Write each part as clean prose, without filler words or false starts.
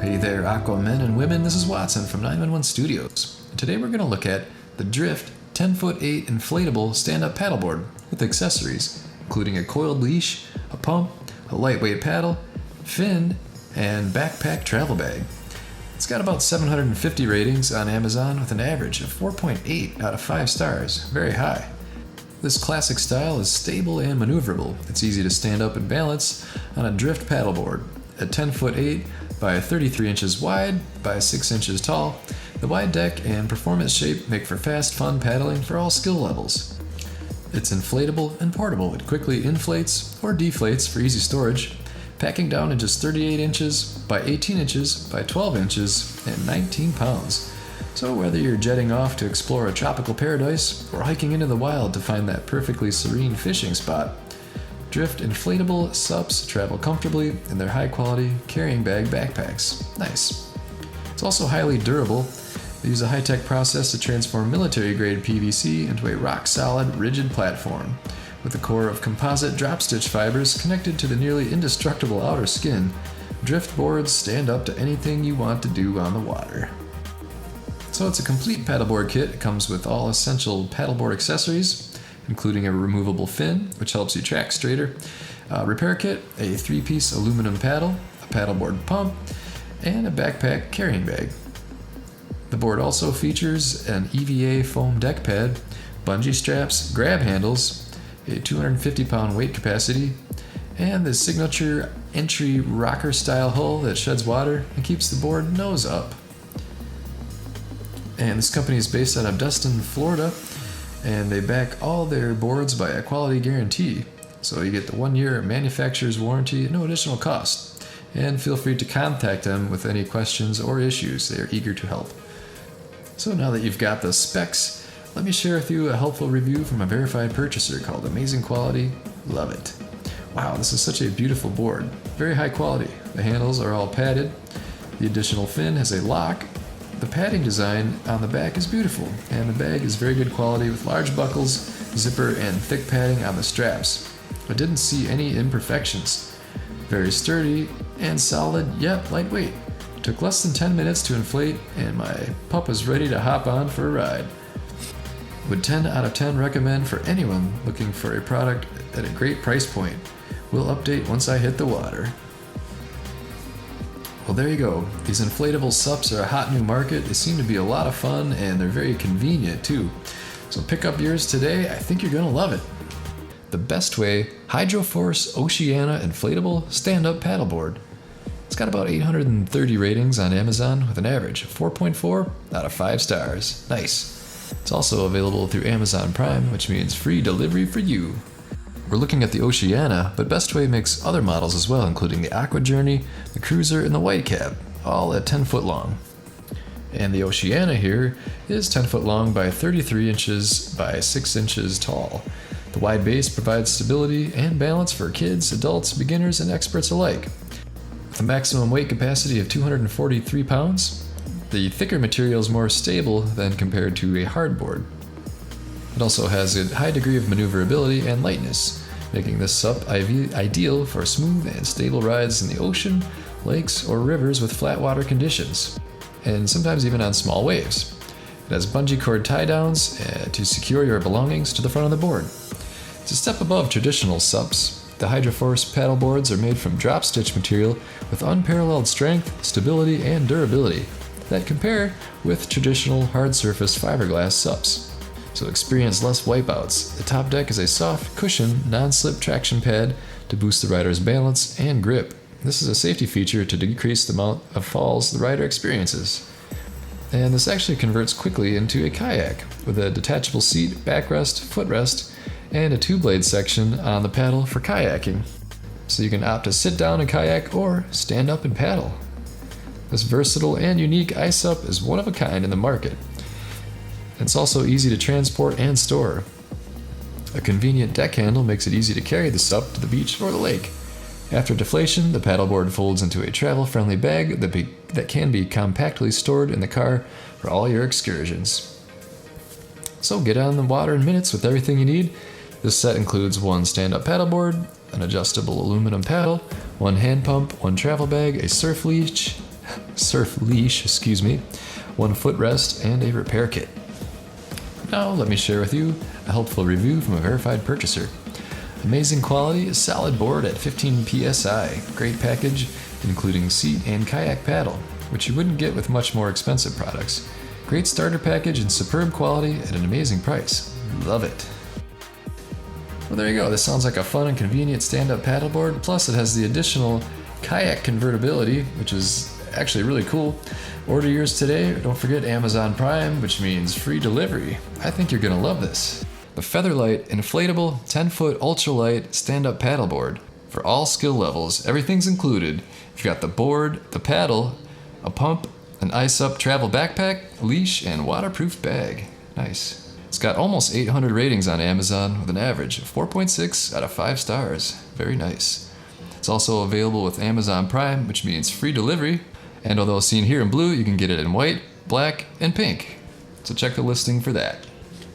Hey there, Aqua men and women, this is Watson from 911 Studios. Today we're going to look at the Drift 10'8" inflatable stand-up paddleboard with accessories, including a coiled leash, a pump, a lightweight paddle, fin, and backpack travel bag. It's got about 750 ratings on Amazon with an average of 4.8 out of 5 stars, very high. This classic style is stable and maneuverable. It's easy to stand up and balance on a drift paddleboard. At 10'8" by 33 inches wide by 6 inches tall, the wide deck and performance shape make for fast, fun paddling for all skill levels. It's inflatable and portable. It quickly inflates or deflates for easy storage, packing down in just 38 inches by 18 inches by 12 inches and 19 pounds. So whether you're jetting off to explore a tropical paradise or hiking into the wild to find that perfectly serene fishing spot, Drift inflatable SUPs travel comfortably in their high-quality carrying bag backpacks. Nice. It's also highly durable. They use a high-tech process to transform military-grade PVC into a rock-solid, rigid platform. With a core of composite drop-stitch fibers connected to the nearly indestructible outer skin, Drift boards stand up to anything you want to do on the water. So it's a complete paddleboard kit. It comes with all essential paddleboard accessories, including a removable fin, which helps you track straighter, a repair kit, a 3-piece aluminum paddle, a paddleboard pump, and a backpack carrying bag. The board also features an EVA foam deck pad, bungee straps, grab handles, a 250-pound weight capacity, and the signature entry rocker-style hull that sheds water and keeps the board nose up. And this company is based out of Destin, Florida, and they back all their boards by a quality guarantee. So you get the 1-year manufacturer's warranty at no additional cost. And feel free to contact them with any questions or issues. They are eager to help. So now that you've got the specs, let me share with you a helpful review from a verified purchaser called Amazing Quality. Love it. Wow, this is such a beautiful board. Very high quality. The handles are all padded. The additional fin has a lock. The padding design on the back is beautiful, and the bag is very good quality with large buckles, zipper, and thick padding on the straps. I didn't see any imperfections. Very sturdy and solid, yet lightweight. Took less than 10 minutes to inflate, and my pup was ready to hop on for a ride. Would 10 out of 10 recommend for anyone looking for a product at a great price point. We'll update once I hit the water. Well, there you go. These inflatable SUPs are a hot new market. They seem to be a lot of fun, and they're very convenient too. So pick up yours today. I think you're gonna love it. The best way, Hydroforce Oceana inflatable stand-up paddleboard. It's got about 830 ratings on Amazon with an average of 4.4 out of 5 stars. Nice. It's also available through Amazon Prime, which means free delivery for you. We're looking at the Oceana, but Bestway makes other models as well, including the Aqua Journey, the Cruiser, and the White Cab, all at 10 foot long. And the Oceana here is 10 foot long by 33 inches by 6 inches tall. The wide base provides stability and balance for kids, adults, beginners, and experts alike. With a maximum weight capacity of 243 pounds, the thicker material is more stable than compared to a hardboard. It also has a high degree of maneuverability and lightness, making this SUP ideal for smooth and stable rides in the ocean, lakes, or rivers with flat water conditions, and sometimes even on small waves. It has bungee cord tie-downs to secure your belongings to the front of the board. It's a step above traditional SUPs. The Hydroforce paddle boards are made from drop-stitch material with unparalleled strength, stability, and durability that compare with traditional hard-surface fiberglass SUPs. So experience less wipeouts. The top deck is a soft, cushioned, non-slip traction pad to boost the rider's balance and grip. This is a safety feature to decrease the amount of falls the rider experiences. And this actually converts quickly into a kayak with a detachable seat, backrest, footrest, and a 2-blade section on the paddle for kayaking. So you can opt to sit down and kayak or stand up and paddle. This versatile and unique iSUP is one of a kind in the market. It's also easy to transport and store. A convenient deck handle makes it easy to carry the SUP to the beach or the lake. After deflation, the paddleboard folds into a travel-friendly bag that can be compactly stored in the car for all your excursions. So get on the water in minutes with everything you need. This set includes one stand-up paddleboard, an adjustable aluminum paddle, one hand pump, one travel bag, a surf leash, surf leash, excuse me, 1 footrest, and a repair kit. Now let me share with you a helpful review from a verified purchaser. Amazing quality, solid board at 15 psi, great package including seat and kayak paddle, which you wouldn't get with much more expensive products. Great starter package and superb quality at an amazing price. Love it. Well, there you go. This sounds like a fun and convenient stand-up paddleboard, plus it has the additional kayak convertibility, which is actually really cool. Order yours today. Don't forget Amazon Prime, which means free delivery. I think you're gonna love this. The Featherlite inflatable 10-foot ultralight stand-up paddleboard. For all skill levels, everything's included. You've got the board, the paddle, a pump, an SUP travel backpack, leash, and waterproof bag. Nice. It's got almost 800 ratings on Amazon with an average of 4.6 out of 5 stars. Very nice. It's also available with Amazon Prime, which means free delivery. And although seen here in blue, you can get it in white, black, and pink. So check the listing for that.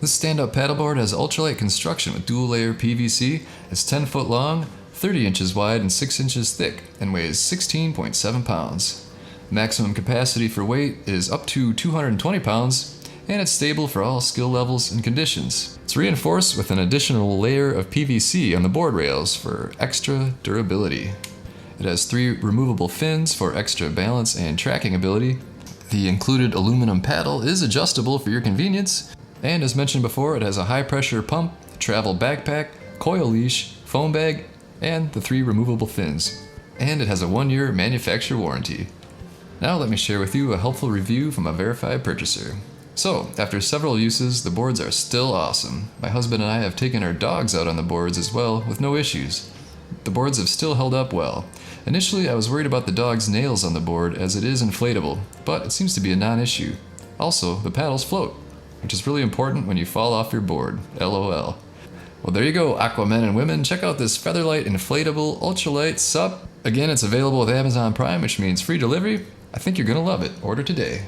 This stand-up paddleboard has ultralight construction with dual-layer PVC. It's 10 foot long, 30 inches wide, and 6 inches thick, and weighs 16.7 pounds. Maximum capacity for weight is up to 220 pounds, and it's stable for all skill levels and conditions. It's reinforced with an additional layer of PVC on the board rails for extra durability. It has 3 removable fins for extra balance and tracking ability. The included aluminum paddle is adjustable for your convenience, and as mentioned before, it has a high pressure pump, travel backpack, coil leash, foam bag, and the 3 removable fins. And it has a 1-year manufacturer warranty. Now let me share with you a helpful review from a verified purchaser. So, after several uses, the boards are still awesome. My husband and I have taken our dogs out on the boards as well with no issues. The boards have still held up well. Initially, I was worried about the dog's nails on the board as it is inflatable, but it seems to be a non-issue. Also, the paddles float, which is really important when you fall off your board. LOL. Well, there you go, Aquamen and women. Check out this Featherlite inflatable ultralight SUP. Again, it's available with Amazon Prime, which means free delivery. I think you're gonna love it. Order today.